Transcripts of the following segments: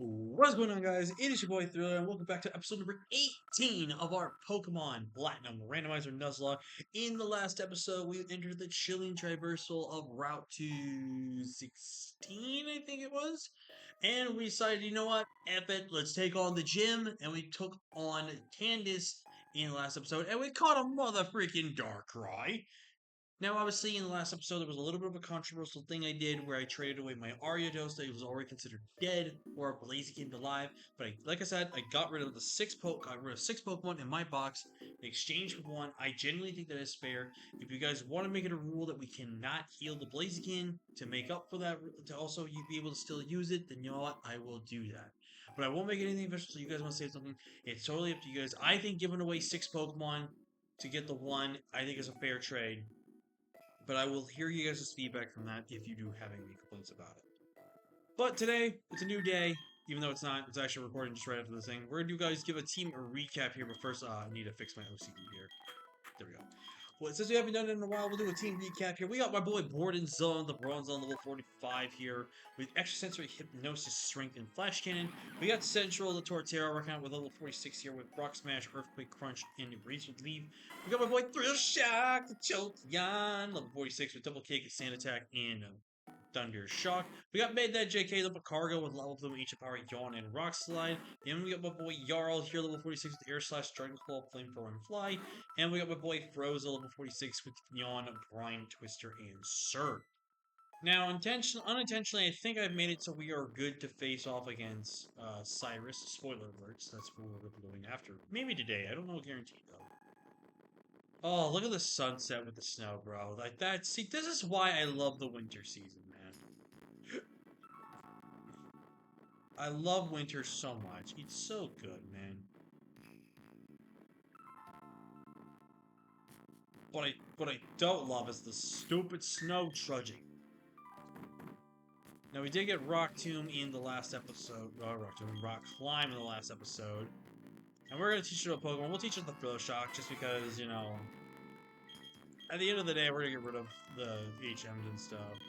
What's going on, guys? It is your boy Thriller, and welcome back to episode number 18 of our Pokemon Platinum Randomizer Nuzlocke. In the last episode, we entered the chilling traversal of Route 216, I think it was. And we decided, you know what? F it, let's take on the gym. And we took on Candace in the last episode, and we caught a mother freaking Darkrai. Now, obviously, in the last episode, there was a little bit of a controversial thing I did where I traded away my Ariados that was already considered dead or a Blaziken alive. But like I said, I got rid of six Pokemon in my box in exchange for one. I genuinely think that is fair. If you guys want to make it a rule that we cannot heal the Blaziken to make up for that, to also you be able to still use it, then you know what? I will do that. But I won't make anything official. So you guys want to say something? It's totally up to you guys. I think giving away six Pokemon to get the one, I think is a fair trade. But I will hear you guys' feedback from that if you do have any complaints about it. But today, it's a new day. Even though it's not, it's actually recording just right after this thing. We're gonna do guys give a team recap here, but first I need to fix my OCD here. There we go. Well, since we haven't done it in a while, we'll do a team recap here. We got my boy Borden Zone, the Bronze on level 45 here, with extrasensory hypnosis, strength, and flash cannon. We got Central, the Torterra, working out with level 46 here with Rock Smash, Earthquake Crunch, and Razor Leaf. We got my boy Thrill Shock, the Jolteon, level 46 with Double Kick, Sand Attack, and Thunder Shock. We got Made That JK, level Cargo with Level Plume, Ancient Power, Yawn, and Rock Slide. Then we got my boy Jarl here, level 46 with Air Slash, Dragon Claw, Flamethrower, and Fly. And we got my boy Froza, level 46 with Yawn, Brine, Twister, and Surge. Now, unintentionally, I think I've made it so we are good to face off against Cyrus. Spoiler alerts, that's what we're going after. Maybe today, I don't know, guaranteed though. Oh, look at the sunset with the snow, bro. Like that. See, this is why I love the winter season, man. I love winter so much. It's so good, man. What I don't love is the stupid snow trudging. Now we did get Rock Tomb in the last episode. Rock Climb in the last episode. And we're gonna teach it a Pokemon. We'll teach it the Throw Shock just because, you know, at the end of the day, we're gonna get rid of the HMs and stuff.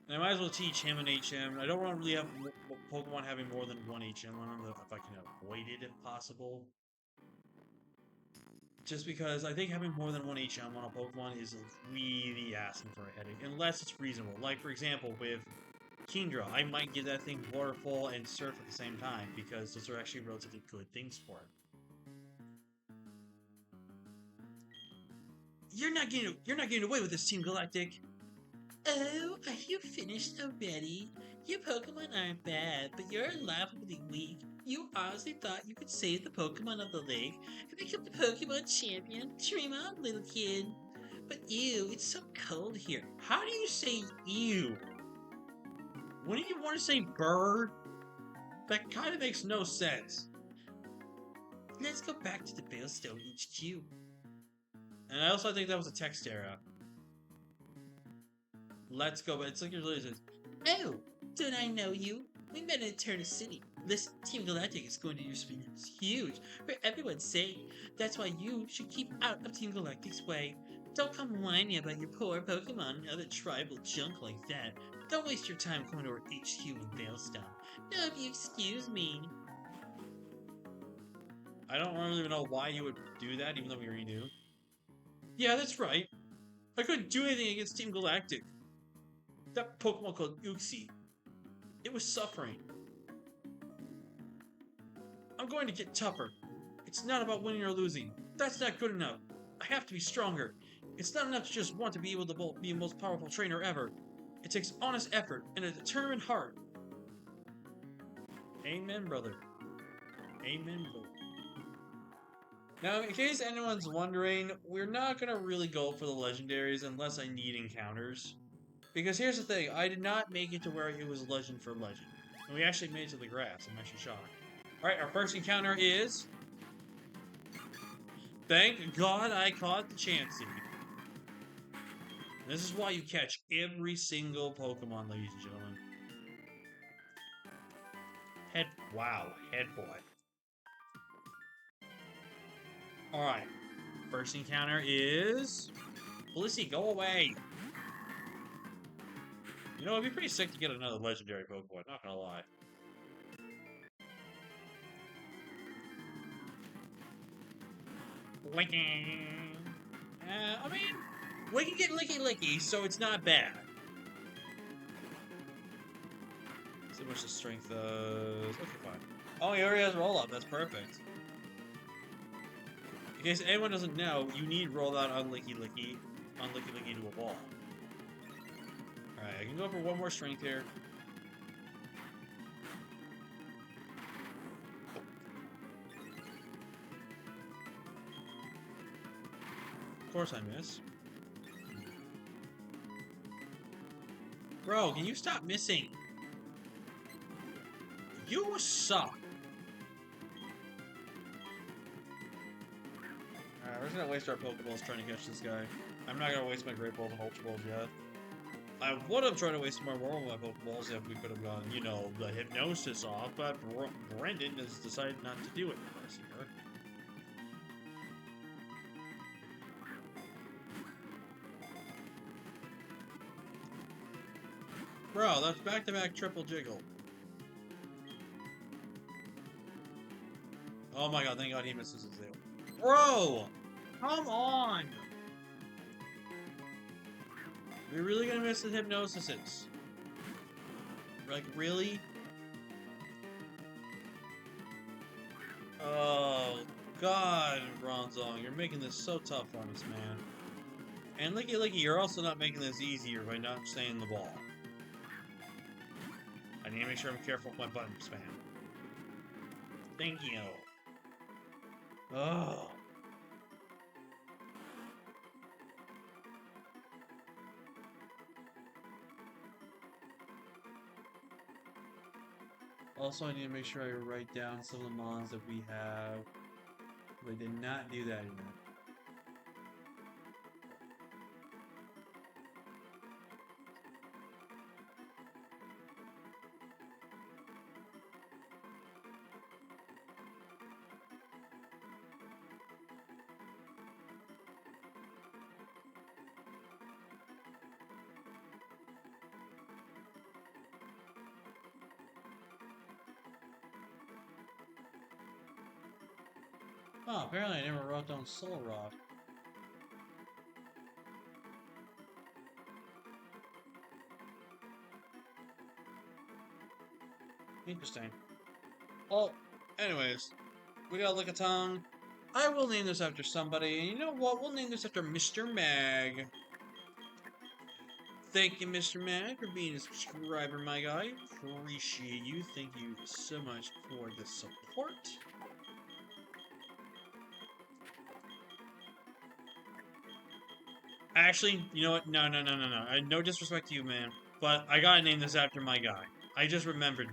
And I might as well teach him an HM. I don't want to really have Pokemon having more than one HM on them if I can avoid it if possible. Just because I think having more than one HM on a Pokemon is really asking for a headache, unless it's reasonable. Like, for example, with Kingdra, I might give that thing Waterfall and Surf at the same time, because those are actually relatively good things for it. You're not getting away with this, Team Galactic! Oh, are you finished already? Your Pokemon aren't bad, but you're laughably weak. You honestly thought you could save the Pokemon of the lake and become the Pokemon champion? Dream on, little kid. But ew, it's so cold here. How do you say ew? Wouldn't you want to say bird? That kind of makes no sense. Let's go back to the Balestone HQ. And I also think that was a text error. Let's go, but it's like it really says, oh, don't I know you? We met in Eterna City. This Team Galactic is going to use be huge for everyone's sake. That's why you should keep out of Team Galactic's way. Don't come whining about your poor Pokemon and other tribal junk like that. Don't waste your time coming to our HQ in Veilstone. No, if you excuse me. I don't really even know why you would do that, even though we already do. Yeah, that's right. I couldn't do anything against Team Galactic. That Pokemon called Uxie. It was suffering. I'm going to get tougher. It's not about winning or losing. That's not good enough. I have to be stronger. It's not enough to just want to be able to be the most powerful trainer ever. It takes honest effort and a determined heart. Amen, brother. Amen, brother. Now, in case anyone's wondering, we're not going to really go for the legendaries unless I need encounters. Because here's the thing, I did not make it to where it was legend for legend. And we actually made it to the grass, I'm actually shocked. Alright, our first encounter is... Thank God I caught the Chansey. This is why you catch every single Pokemon, ladies and gentlemen. Wow, head boy. Alright, first encounter is... Blissey, go away! You know, it'd be pretty sick to get another legendary Pokemon, not gonna lie. Licking. I mean, we can get Licky Licky, so it's not bad. See how much the strength does. Okay, fine. Oh, he already has roll up. That's perfect. In case anyone doesn't know, you need roll out on Licky Licky to evolve. Alright, I can go for one more strength here. Of course I miss. Bro, can you stop missing? You suck. Alright, we're just gonna waste our Pokeballs trying to catch this guy. I'm not gonna waste my Great Balls and Ultra Balls yet. I would have tried to waste more of my Pokeballs if we could have gone, you know, the hypnosis off, but Brendan has decided not to do it for us here. Bro, that's back-to-back triple jiggle. Oh my god, thank god he misses his deal. Bro! Come on! We're really gonna miss the hypnosises. Like, really? Oh, God, Bronzong, you're making this so tough on us, man. And Licky Licky, you're also not making this easier by not staying the ball. I need to make sure I'm careful with my button spam. Thank you. Oh. Also, I need to make sure I write down some of the mons that we have. I did not do that yet. Oh, apparently I never wrote down Soul Rock. Interesting. Well, anyways, we got Lickitung. I will name this after somebody, and you know what? We'll name this after Mr. Mag. Thank you, Mr. Mag, for being a subscriber, my guy. Appreciate you. Thank you so much for the support. Actually, you know what? No. No disrespect to you, man. But I gotta name this after my guy. I just remembered.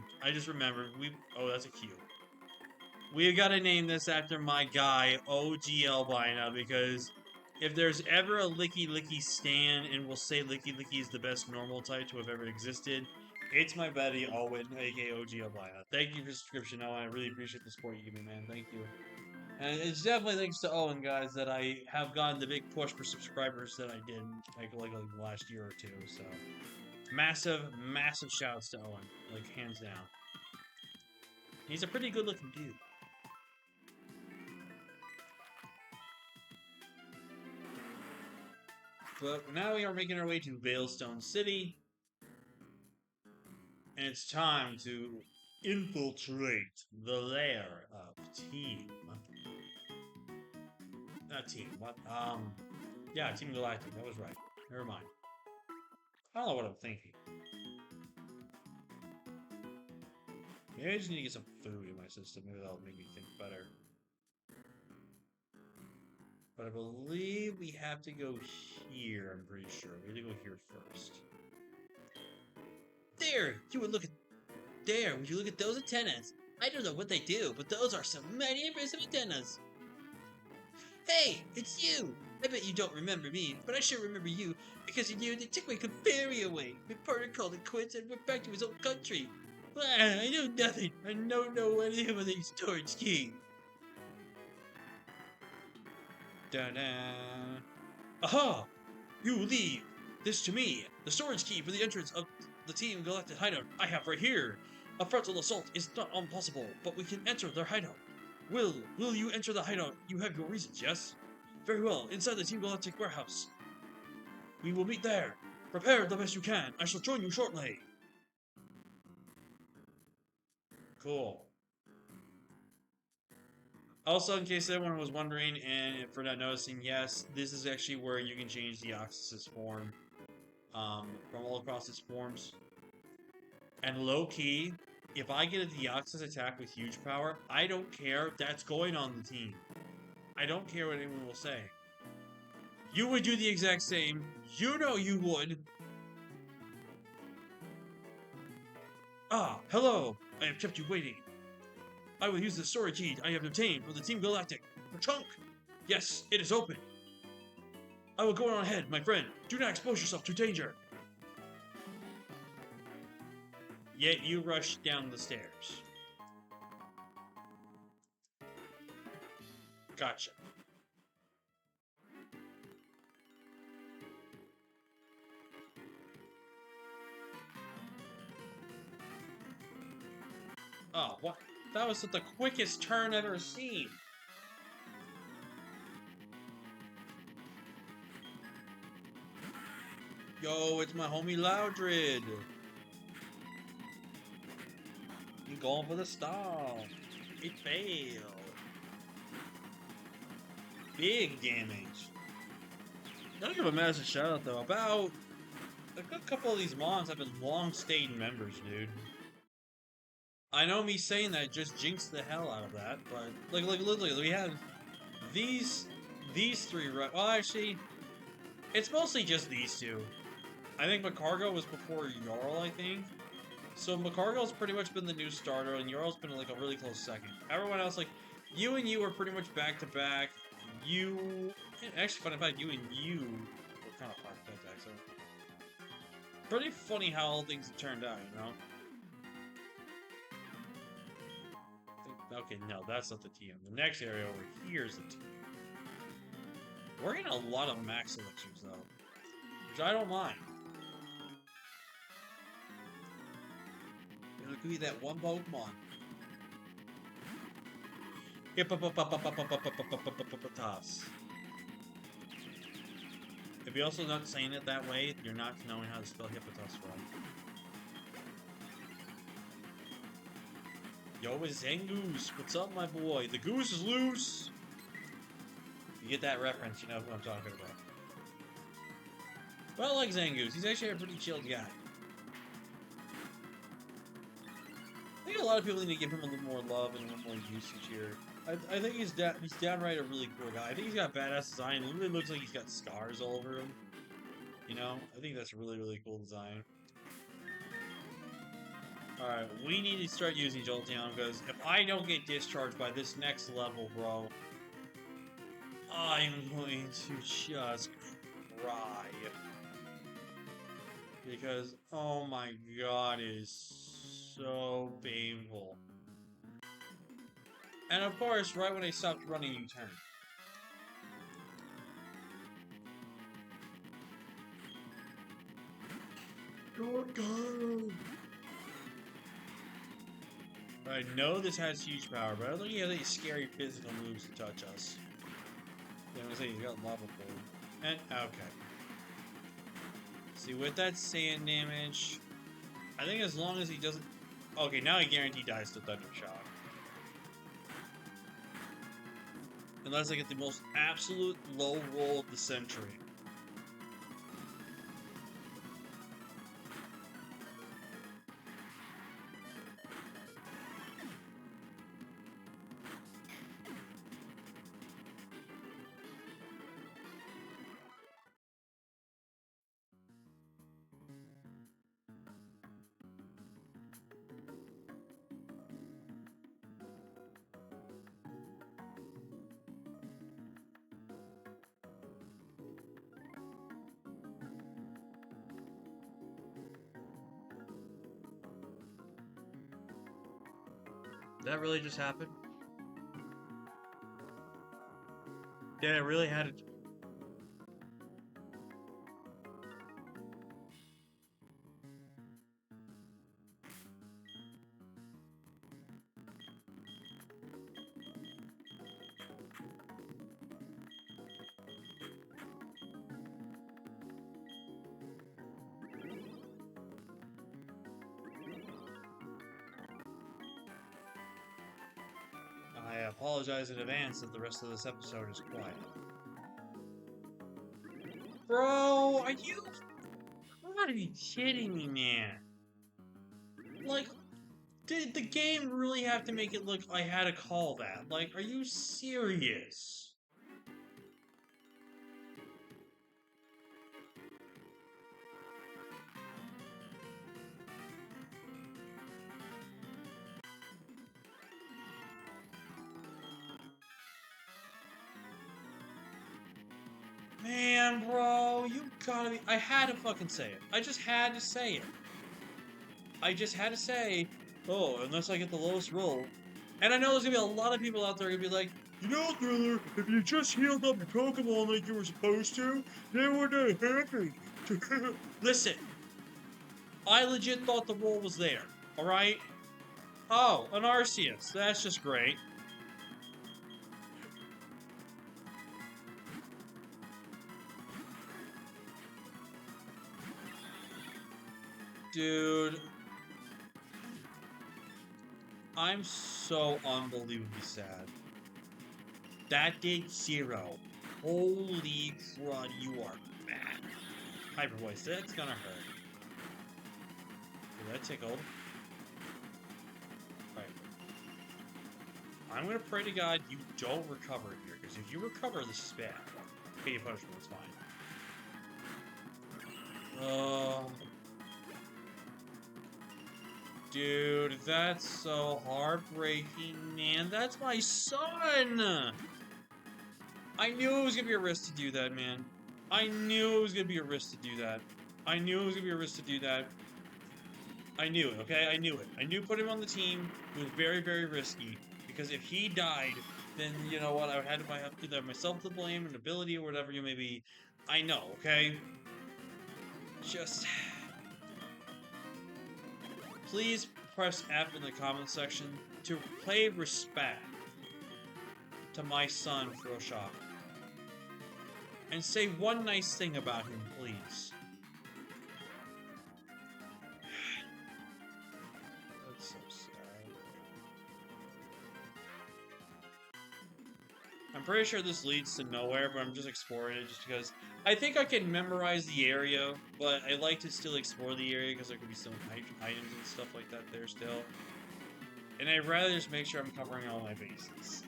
Oh, that's a Q. We gotta name this after my guy, OGL by now, because if there's ever a Licky Licky stan, and we'll say Licky Licky is the best normal type to have ever existed, it's my buddy Owen, aka OGL by now. Thank you for the subscription, Owen. I really appreciate the support you give me, man. Thank you. And it's definitely thanks to Owen, guys, that I have gotten the big push for subscribers that I did like the last year or two. So massive shouts to Owen, like hands down. He's a pretty good looking dude. But now we are making our way to Veilstone City, and it's time to infiltrate the lair of Team. Not Team. What? Yeah, Team Galactic. That was right. Never mind. I don't know what I'm thinking. Maybe I just need to get some food in my system. Maybe that'll make me think better. But I believe we have to go here, I'm pretty sure. We have to go here first. There! There! Would you look at those antennas? I don't know what they do, but those are some mighty impressive antennas! Hey! It's you! I bet you don't remember me, but I sure remember you, because you they took my Clefairy away. My partner called it quits and went back to his old country. I know nothing. I don't know anything about the storage key. Da-da. Aha! You leave this to me. The storage key for the entrance of the Team Galactic hideout I have right here. A frontal assault is not impossible, but we can enter their hideout. Will you enter the hideout? You have your reasons, yes? Very well, inside the Team Galactic warehouse. We will meet there. Prepare the best you can. I shall join you shortly. Cool. Also, in case anyone was wondering, and for not noticing, yes, this is actually where you can change the Deoxys' form from all across its forms. And low-key, if I get a Deoxys attack with huge power, I don't care. That's going on the team. I don't care what anyone will say. You would do the exact same. You know you would. Ah, hello. I have kept you waiting. I will use the storage key I have obtained from the Team Galactic. The trunk. Yes, it is open. I will go on ahead, my friend. Do not expose yourself to danger. Yet you rush down the stairs. Gotcha. Oh, what? That was the quickest turn I've ever seen. Yo, it's my homie Loudred. You going for the stall. It failed. Big damage. Gotta give a massive shout out though. About a good couple of these mons have been long-stayed members, dude. I know me saying that just jinxed the hell out of that, but like literally we have these three. Well, actually, it's mostly just these two. I think Makargo was before Jarl, I think. So Makargo's pretty much been the new starter, and Jarl's been like a really close second. Everyone else, like you and you, are pretty much back to back. You, actually, funny fact, you and you were kind of back to back. So pretty funny how all things have turned out, you know. Okay, no, that's not the TM. The next area over here is the TM. We're getting a lot of max elixirs, though, which I don't mind. It could be that one Pokemon. Hippopotamus. If you're also not saying it that way, you're not knowing how to spell Hippopotamus right. Yo, it's Zangoose. What's up, my boy? The goose is loose. You get that reference, you know who I'm talking about. Well, I like Zangoose. He's actually a pretty chilled guy. I think a lot of people need to give him a little more love and a little more usage here. I think he's downright a really cool guy. I think he's got badass design. It really looks like he's got scars all over him. You know? I think that's a really, really cool design. Alright, we need to start using Jolteon, because if I don't get discharged by this next level, bro, I'm going to just cry. Because, oh my god, it is so painful. And of course, right when I stopped running, you turn. Go! I know this has huge power, but I don't think he has any scary physical moves to touch us. I'm gonna say he's got lava pool. And, okay. See, with that sand damage, I think as long as he doesn't... Okay, now he guaranteed dies to Thunder Shock. Unless I get the most absolute low roll of the century. Did that really just happen? Yeah, it really had it. I apologize in advance that the rest of this episode is quiet. Bro, are you gotta be kidding me, man? Like, did the game really have to make it look I had to call that? Like, are you serious? Man, bro, you gotta be. I had to fucking say it. I just had to say it. I just had to say, oh, unless I get the lowest roll. And I know there's gonna be a lot of people out there gonna be like, you know, Thriller, if you just healed up your Pokemon like you were supposed to, they would have happy. Listen, I legit thought the roll was there, alright? Oh, an Arceus. That's just great. Dude, I'm so unbelievably sad. That did 0. Holy crud, you are bad. Hyper Voice, that's gonna hurt. Did that tickled? Right. I'm gonna pray to God you don't recover here, because if you recover, this is bad. Pay your punishment, it's fine. Dude, that's so heartbreaking, man. That's my son! I knew it was gonna be a risk to do that, man. I knew it was gonna be a risk to do that. I knew it was gonna be a risk to do that. I knew it, okay? I knew it. I knew putting him on the team was very, very risky. Because if he died, then, you know what, I would have either myself to blame, an ability, or whatever you may be. I know, okay? Just... Please press F in the comment section to pay respect to my son, Froshock. And say one nice thing about him, please. That's so sad. I'm pretty sure this leads to nowhere, but I'm just exploring it just because I think I can memorize the area, but I like to still explore the area because there could be some items and stuff like that there still. And I'd rather just make sure I'm covering all my bases.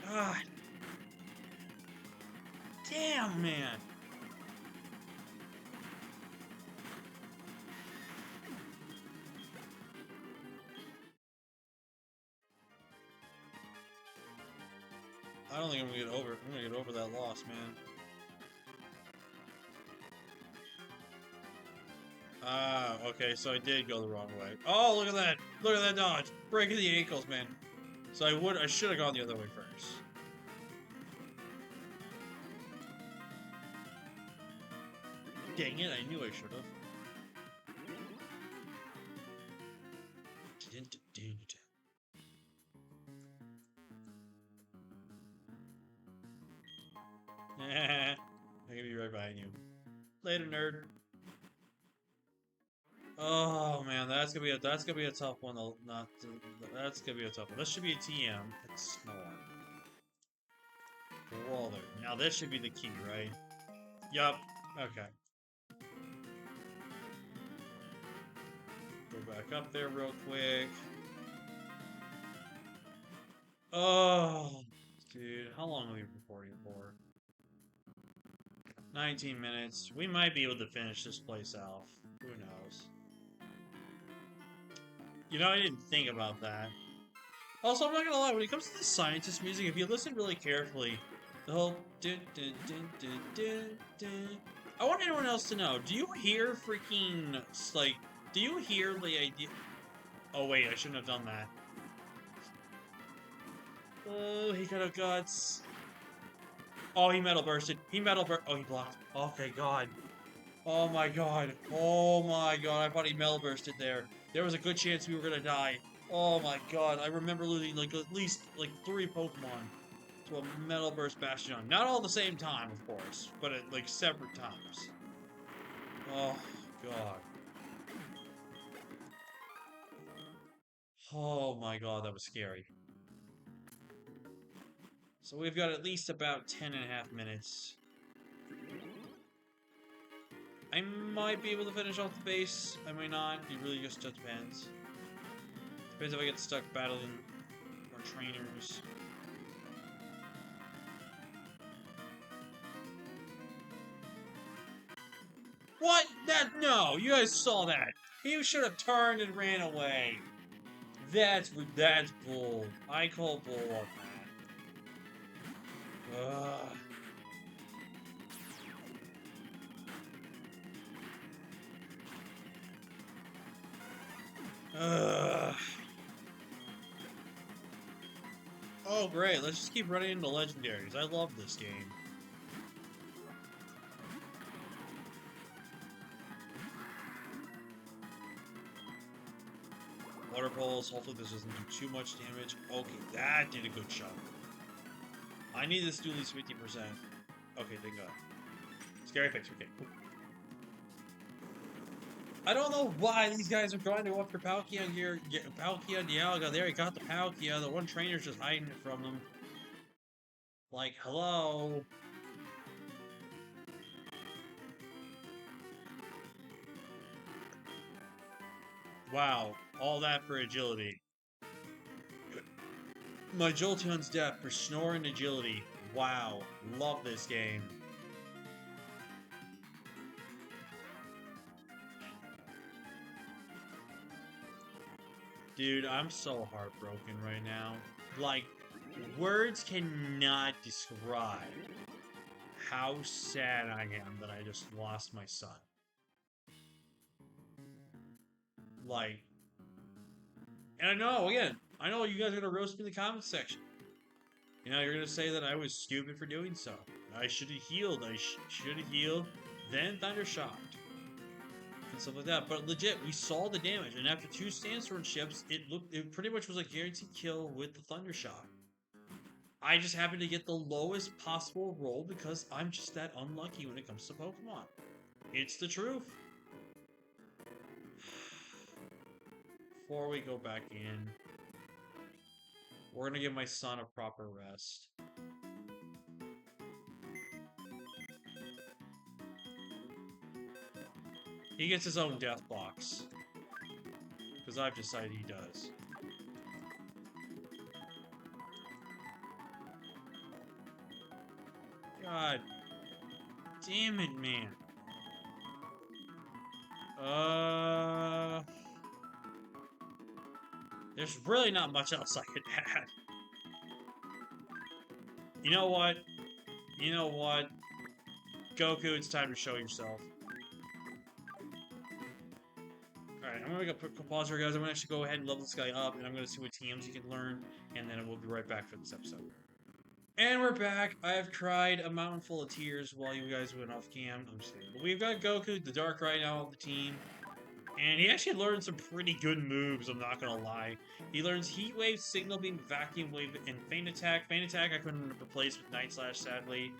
God. Damn, man. I don't think I'm gonna get over that loss, man. Ah, okay, so I did go the wrong way. Oh, look at that! Look at that dodge! Breaking the ankles, man. So I should have gone the other way first. Dang it, I knew I should have. I'm gonna be right behind you. Later, nerd. Oh man, that's gonna be a tough one. That's gonna be a tough one. This should be a TM. It's Snore. Brawler. Now this should be the key, right? Yup. Okay. Go back up there real quick. Oh, dude, how long are we recording for? 19 minutes. We might be able to finish this place off. Who knows? You know, I didn't think about that. Also, I'm not gonna lie, when it comes to the scientist music, if you listen really carefully, the whole dun, dun, dun, dun, dun, dun. I want anyone else to know, do you hear freaking, like, do you hear the idea? Oh wait, I shouldn't have done that. Oh, he got a guts. Oh, he metal bursted. Oh, he blocked. Okay, God. Oh my God. Oh my God. I thought he metal bursted there. There was a good chance we were gonna die. Oh my God. I remember losing like at least like 3 Pokemon to a metal burst Bastion. Not all at the same time, of course, but at like separate times. Oh God. Oh my God, that was scary. So we've got at least about 10.5 minutes. I might be able to finish off the base. I might not. It really just depends. Depends if I get stuck battling more trainers. What? No, you guys saw that. He should have turned and ran away. That's bull. I call bull on that. Ugh. Ugh. Oh, great. Let's just keep running into legendaries. I love this game. Water pulse. Hopefully this doesn't do too much damage. Okay, that did a good shot. I need this to do at least 50%. Okay, thank God. Scary face. Okay. I don't know why these guys are trying to go after Palkia here. Palkia, Dialga, there he got the Palkia. The one trainer's just hiding it from them. Like, hello? Wow, all that for agility. My Jolteon's death for snore and agility. Wow, love this game. Dude, I'm so heartbroken right now. Like, words cannot describe how sad I am that I just lost my son. Like, and I know, again, I know you guys are gonna roast me in the comments section. You know, you're gonna say that I was stupid for doing so. I should have healed. I should have healed, then Thunder Shocked. And stuff like that. But legit, we saw the damage, and after 2 Sandstorm ships, it pretty much was a guaranteed kill with the Thunder Shock. I just happened to get the lowest possible roll because I'm just that unlucky when it comes to Pokemon. It's the truth. Before we go back in, we're gonna give my son a proper rest. He gets his own death box. Because I've decided he does. God damn it, man. There's really not much else I could add. You know what? You know what? Goku, it's time to show yourself. Alright, I'm gonna make a quick pause here, guys. I'm gonna actually go ahead and level this guy up, and I'm gonna see what TMs you can learn, and then we'll be right back for this episode. And we're back. I have cried a mountain full of tears while you guys went off cam. I'm just kidding. But we've got Goku, the Darkrai now on the team. And he actually learned some pretty good moves, I'm not gonna lie. He learns Heat Wave, Signal Beam, Vacuum Wave, and Feint Attack. Feint Attack I couldn't replace with Night Slash, sadly.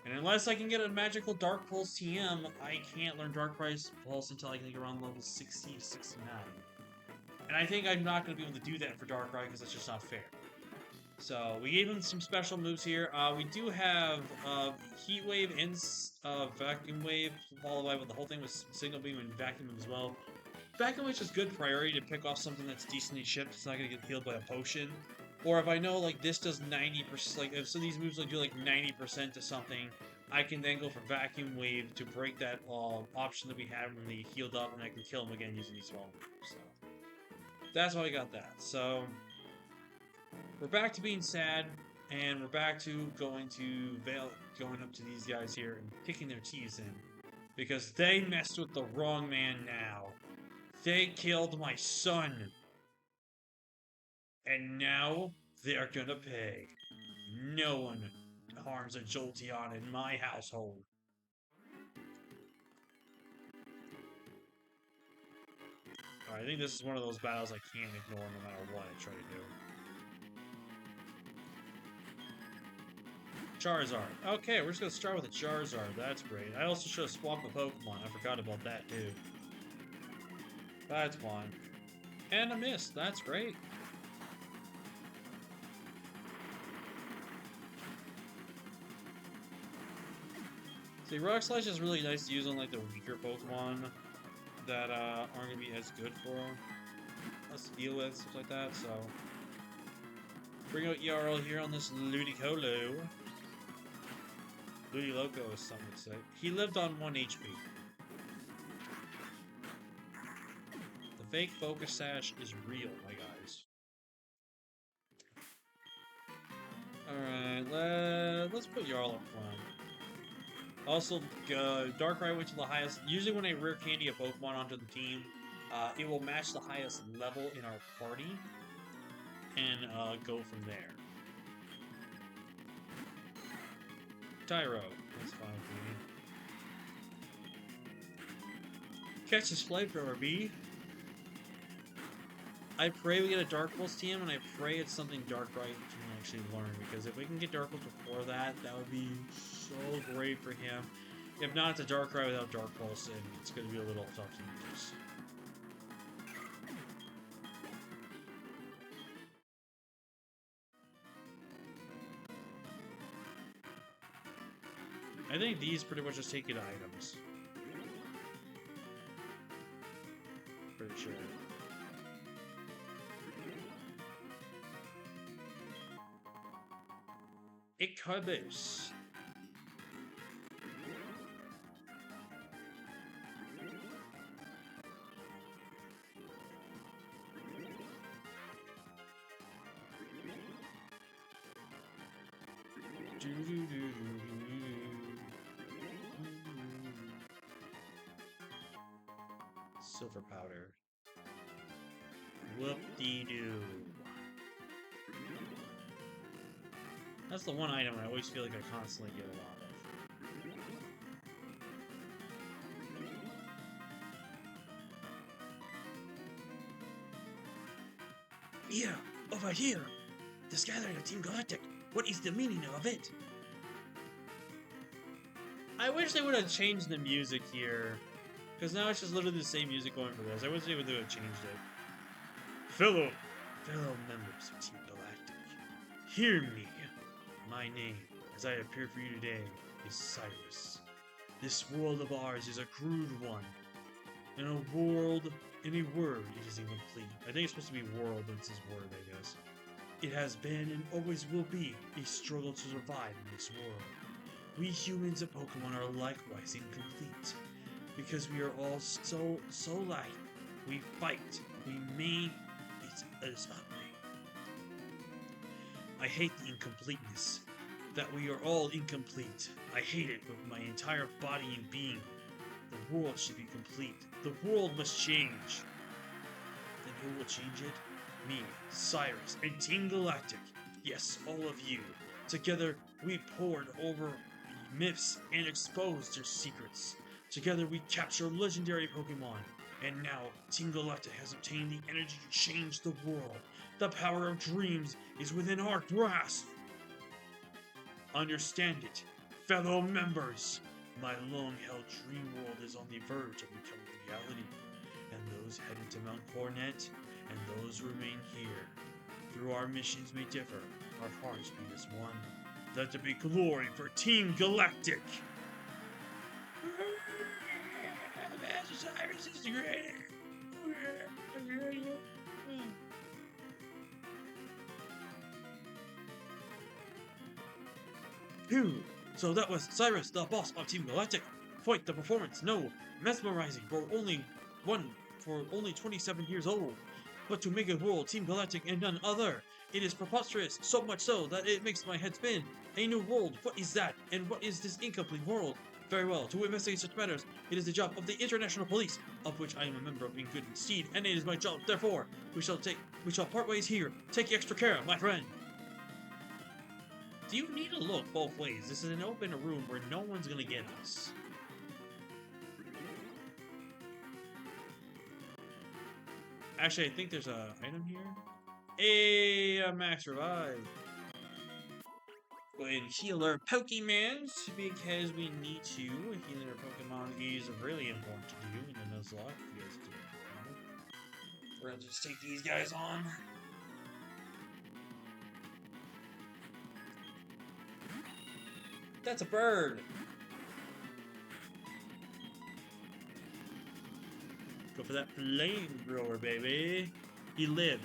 And unless I can get a magical Dark Pulse TM, I can't learn Dark Pulse until I can get around level 60 to 69. And I think I'm not going to be able to do that for Darkrai because that's just not fair. So, we gave him some special moves here. We do have Heat Wave and Vacuum Wave, followed by the whole thing with Signal Beam and Vacuum as well. Vacuum Wave's just good priority to pick off something that's decently shipped. It's not going to get healed by a potion. Or if I know, like, this does 90%, like, if some of these moves like, do, like, 90% to something, I can then go for Vacuum Wave to break that option that we had when they healed up, and I can kill him again using these small moves. So, that's why I got that. So, we're back to being sad, and we're back to going up to these guys here and kicking their teeth in. Because they messed with the wrong man now. They killed my son. And now they're gonna pay. No one harms a Jolteon in my household. Alright, I think this is one of those battles I can't ignore no matter what I try to do. Charizard. Okay, we're just gonna start with a Charizard. That's great. I also should have swapped the Pokemon. I forgot about that too. That's fine. And a miss. That's great. See, Rock Slash is really nice to use on like the weaker Pokemon that aren't gonna be as good for us to deal with, stuff like that. So, bring out ERL here on this Ludicolo. Ludiloco, as some would say. He lived on 1 HP. The fake Focus Sash is real, my guys. Alright, let's put Jarl up front. Also, Darkrai went to the highest. Usually when I rare candy a Pokemon onto the team, it will match the highest level in our party and go from there. Tyro, that's fine with me. Catch this flamethrower, B. I pray we get a Dark Pulse team, and I pray it's something Darkrai can actually learn, because if we can get Dark Pulse before that, that would be so great for him. If not, it's a Darkrai without Dark Pulse, and it's going to be a little tough to use. I think these pretty much just take it items. Pretty sure. Ichabos. Silver powder. Whoop-dee-doo. That's the one item I always feel like I constantly get a lot of. Here! Over here! This gathering of Team Galactic! What is the meaning of it? I wish they would have changed the music here. Because now it's just literally the same music going for this. I wish they would have changed it. Fellow members of Team Galactic, hear me. My name, as I appear for you today, is Cyrus. This world of ours is a crude one. In a word, it is incomplete. I think it's supposed to be world, but it's his word, I guess. It has been and always will be a struggle to survive in this world. We humans of Pokemon are likewise incomplete. Because we are all so lacking. We fight. We main. It is ugly. I hate the incompleteness. That we are all incomplete. I hate it with my entire body and being. The world should be complete. The world must change. Then who will change it? Me, Cyrus, and Team Galactic. Yes, all of you. Together, we pored over myths and exposed their secrets. Together, we capture legendary Pokemon. And now, Team Galactic has obtained the energy to change the world. The power of dreams is within our grasp. Understand it, fellow members. My long-held dream world is on the verge of becoming reality. And those headed to Mount Coronet, and those who remain here. Through our missions may differ, our hearts beat as one. Let there be glory for Team Galactic! Cyrus is great! Phew! So that was Cyrus, the boss of Team Galactic. Quite the performance, no, mesmerizing for only 27 years old. But to make a world Team Galactic and none other, it is preposterous, so much so that it makes my head spin. A new world, what is that? And what is this incomplete world? Very well, to investigate such matters, it is the job of the International Police, of which I am a member in good stead, and it is my job, therefore, we shall part ways here. Take extra care, my friend. Do you need to look both ways? This is an open room where no one's gonna get us. Actually, I think there's a item here. Hey, a max revive. Go ahead and heal our Pokemons, because we need to. Healing our Pokemon is really important to do in a Nuzlocke. You guys do it. We're gonna just take these guys on. That's a bird. Go for that flamethrower, baby. He lived.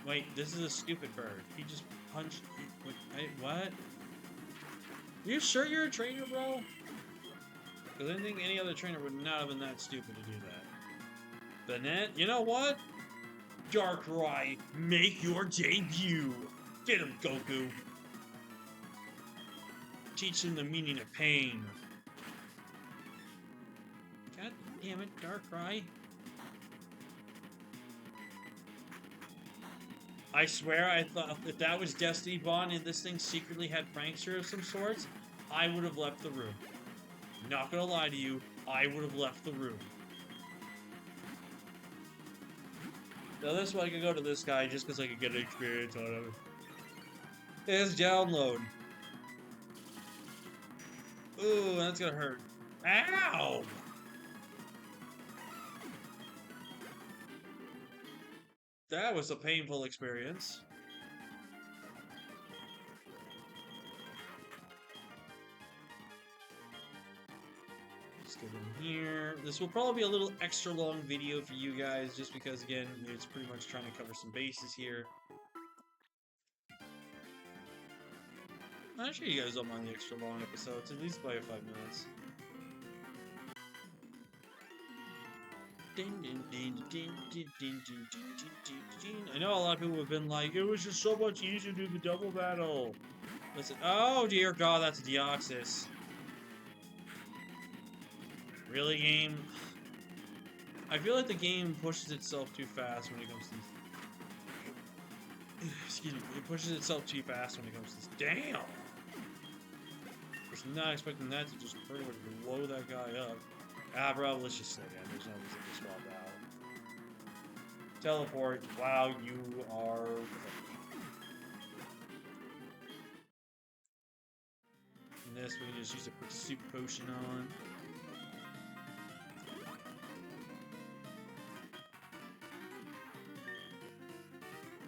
Wait, this is a stupid bird. He just punched. Wait, what? You sure you're a trainer, bro? Because I think any other trainer would not have been that stupid to do that. But then, you know what? Darkrai, make your debut. Get him, Goku. Teach him the meaning of pain. God damn it, Darkrai. I swear, I thought if that was Destiny Bond and this thing secretly had prankster of some sorts, I would have left the room. Not gonna lie to you, I would have left the room. Now this one I could go to this guy just because I could get an experience out of it. His download. Ooh, that's gonna hurt. Ow! That was a painful experience. Let's get in here. This will probably be a little extra long video for you guys, just because, again, it's pretty much trying to cover some bases here. I'm sure you guys don't mind the extra long episodes, at least by 5 minutes. I know a lot of people have been like, it was just so much easier to do the double battle. Listen, oh dear God, that's a Deoxys. Really, game? I feel like the game pushes itself too fast when it comes to these. Excuse me, it pushes itself too fast when it comes to this. Damn! I was not expecting that to just pretty much blow that guy up. Ah, bro, let's just say that. There's no reason to swap out. Teleport. Wow, you are... And this, we can just use a quick soup potion on.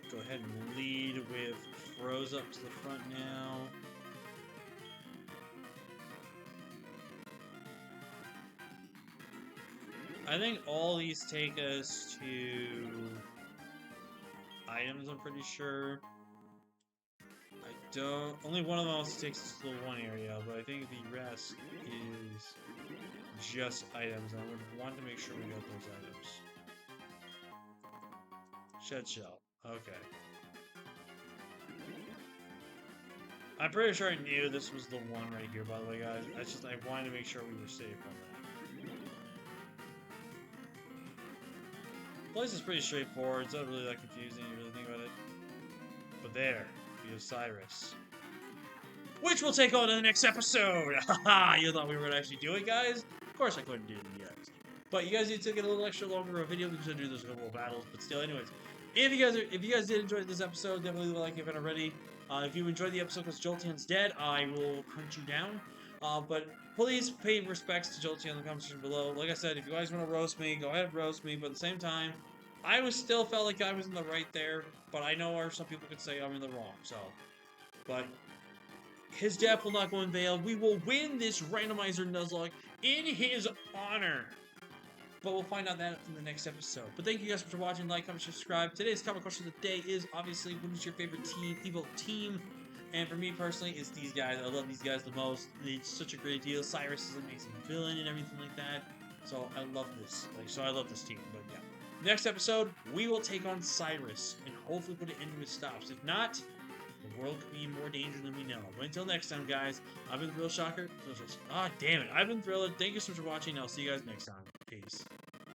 Go ahead and lead with Froze up to the front now. I think all these take us to items, I'm pretty sure. Only one of them also takes us to the one area, but I think the rest is just items. I would want to make sure we got those items. Shed Shell. Okay. I'm pretty sure I knew this was the one right here, by the way, guys. I wanted to make sure we were safe on that. The place is pretty straightforward. It's not really that confusing if you really think about it. But there, we have Cyrus. Which we'll take on in the next episode! Haha! You thought we were going to actually do it, guys? Of course I couldn't do it yet. But you guys need to get a little extra longer of a video because I do those couple of battles. But still, anyways. If you guys did enjoy this episode, definitely leave a like if you haven't already. If you enjoyed the episode because Jolteon's dead, I will hunt you down. But please pay respects to Jolteon in the comment section below. Like I said, if you guys want to roast me, go ahead and roast me. But at the same time, I still felt like I was in the right there. But I know some people could say I'm in the wrong. So, but his death will not go in vain. We will win this randomizer Nuzlocke in his honor. But we'll find out that in the next episode. But thank you guys for watching, like, comment, subscribe. Today's comment question of the day is obviously, what is your favorite team, evil team? And for me personally, it's these guys. I love these guys the most. It's such a great deal. Cyrus is an amazing villain and everything like that. So I love this. I love this team. But yeah. Next episode, we will take on Cyrus and hopefully put an end to his stops. If not, the world could be in more danger than we know. But until next time, guys, I've been Thrill Shocker. Ah, damn it. I've been Thriller. Thank you so much for watching. I'll see you guys next time. Peace.